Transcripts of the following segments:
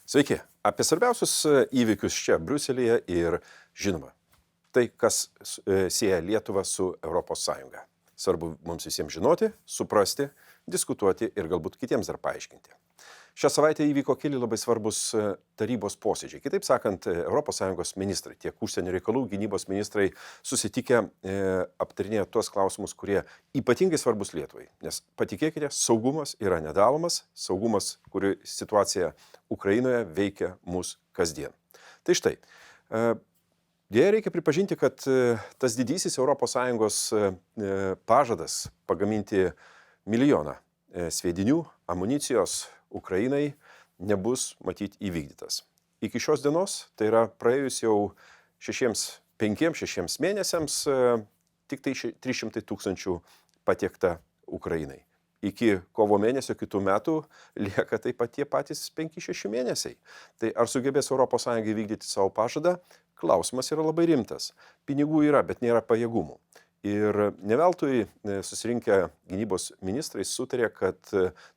Sveiki. Apie svarbiausius įvykius čia, Briuselyje ir, žinoma, tai, kas sieja Lietuvą su ES. Svarbu mums visiems žinoti, suprasti, diskutuoti ir galbūt kitiems dar paaiškinti. Šią savaitę įvyko keli labai svarbus tarybos posėdžiai. Kitaip sakant, ES ministrai, tiek užsienio reikalų, gynybos ministrai susitikę aptarinėjo tuos klausimus, kurie ypatingai svarbus Lietuvai. Nes patikėkite, saugumas yra nedalomas, saugumas, kuri situacija Ukrainoje veikia mus kasdien. Tai štai, dėja reikia pripažinti, kad tas didysis ES pažadas pagaminti milijoną sviedinių, amunicijos Ukrainai nebus matyti įvykdytas. Iki šios dienos, tai yra praėjus jau 5-6 mėnesiams, tik tai 300 000 patiekta Ukrainai. Iki kovo mėnesio kitų metų lieka taip pat tie patys 5-6 mėnesiai. Tai ar sugebės ES įvykdyti savo pažadą? Klausimas yra labai rimtas. Pinigų yra, bet nėra pajėgumų. Ir neveltui susirinkę gynybos ministrai sutarė, kad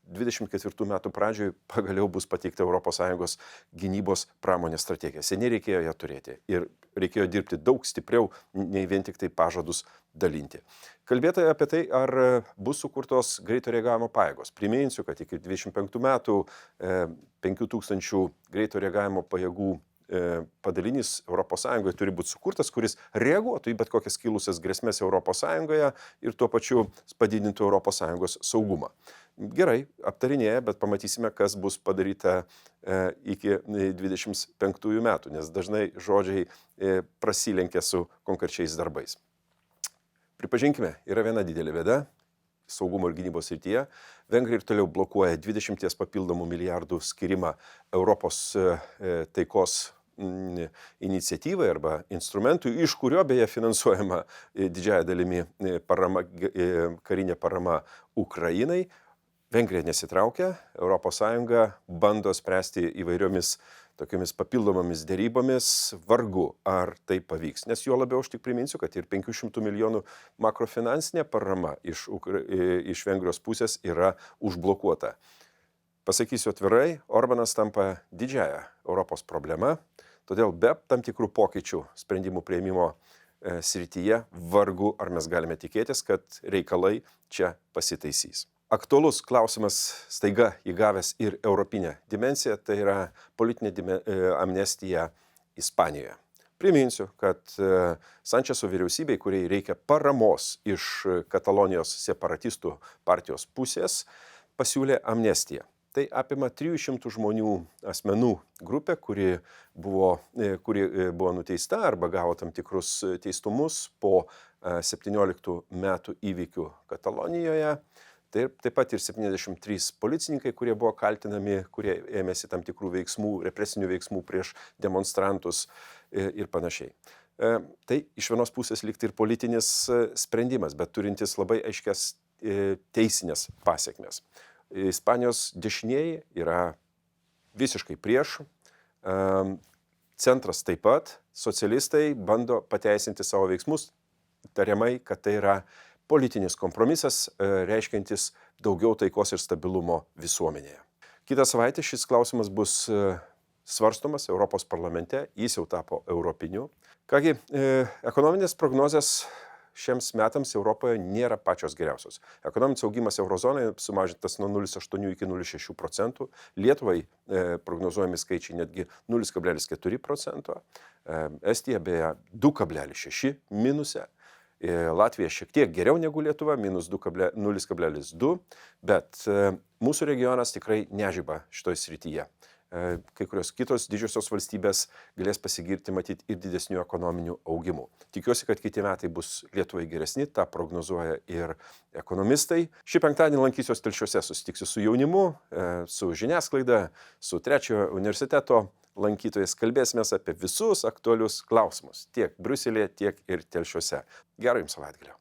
24 metų pradžioje pagaliau bus pateikta ES gynybos pramonės strategija. Seniai reikėjo ją turėti ir reikėjo dirbti daug stipriau, nei vien tik tai pažadus dalinti. Kalbėta apie tai, ar bus sukurtos greito reagavimo pajėgos. Priminsiu, kad iki 25 metų 5000 greito reagavimo pajėgų padalinys ES turi būti sukurtas, kuris reaguotų į bet kokias kilusias grėsmės ES ir tuo pačiu padidintų ES saugumą. Gerai, aptarinėja, bet pamatysime, kas bus padaryta iki 25 metų, nes dažnai žodžiai prasilenkia su konkrečiais darbais. Pripažinkime, yra viena didelė bėda saugumo ir gynybos srityje. Vengrija ir toliau blokuoja 20 papildomų milijardų skirimą Europos taikos iniciatyvai arba instrumentui, iš kurio beje finansuojama didžiąją dalimi karinė parama Ukrainai. Vengrija nesitraukia, ES bando spręsti įvairiomis tokiamis papildomomis dėrybomis, vargu ar tai pavyks. Nes juo labiau aš tik priminsiu, kad ir 500 milijonų makrofinansinė parama iš Vengrijos pusės yra užblokuota. Pasakysiu atvirai, Orbanas tampa didžiąją Europos problema, todėl be tam tikrų pokyčių sprendimų priėmimo srityje vargu ar mes galime tikėtis, kad reikalai čia pasitaisys. Aktualus klausimas staiga įgavęs ir europinę dimensiją, tai yra politinė amnestija Ispanijoje. Priminsiu, kad Sančeso vyriausybei, kuriai reikia paramos iš Katalonijos separatistų partijos pusės, pasiūlė amnestiją. Tai apima 300 žmonių asmenų grupę, kuri buvo nuteista arba gavo tam tikrus teistumus po 17 metų įvykių Katalonijoje. Taip pat ir 73 policininkai, kurie buvo kaltinami, kurie ėmėsi tam tikrų veiksmų, represinių veiksmų prieš demonstrantus ir panašiai. Tai iš vienos pusės likti ir politinis sprendimas, bet turintis labai aiškias teisinės pasiekmes. Ispanijos dešinieji yra visiškai prieš, centras taip pat, socialistai bando pateisinti savo veiksmus, tariamai, kad tai yra politinis kompromisas, reiškiantis daugiau taikos ir stabilumo visuomenėje. Kitą savaitę šis klausimas bus svarstomas Europos parlamente, jis jau tapo europiniu. Kągi, ekonominės prognozės šiems metams Europoje nėra pačios geriausios. Ekonominis augimas eurozonoje sumažintas nuo 0,8 iki 0,6%. Lietuvai prognozuojami skaičiai netgi 0,4%. Estija beje 2,6 minuse. Latvija šiek tiek geriau negu Lietuva, minus 0,2, bet mūsų regionas tikrai nežiba šitoj srityje. Kai kurios kitos didžiosios valstybės galės pasigirti matyti ir didesnių ekonominių augimų. Tikiuosi, kad kiti metai bus Lietuvai geresni, tą prognozuoja ir ekonomistai. Šį penktadienį lankysiuos Telšiuose, susitiksiu su jaunimu, su žiniasklaida, su trečiojo universiteto lankytojais, kalbėsimės apie visus aktualius klausimus, tiek Briuselyje, tiek ir Telšiuose. Gero jums savaitgalio.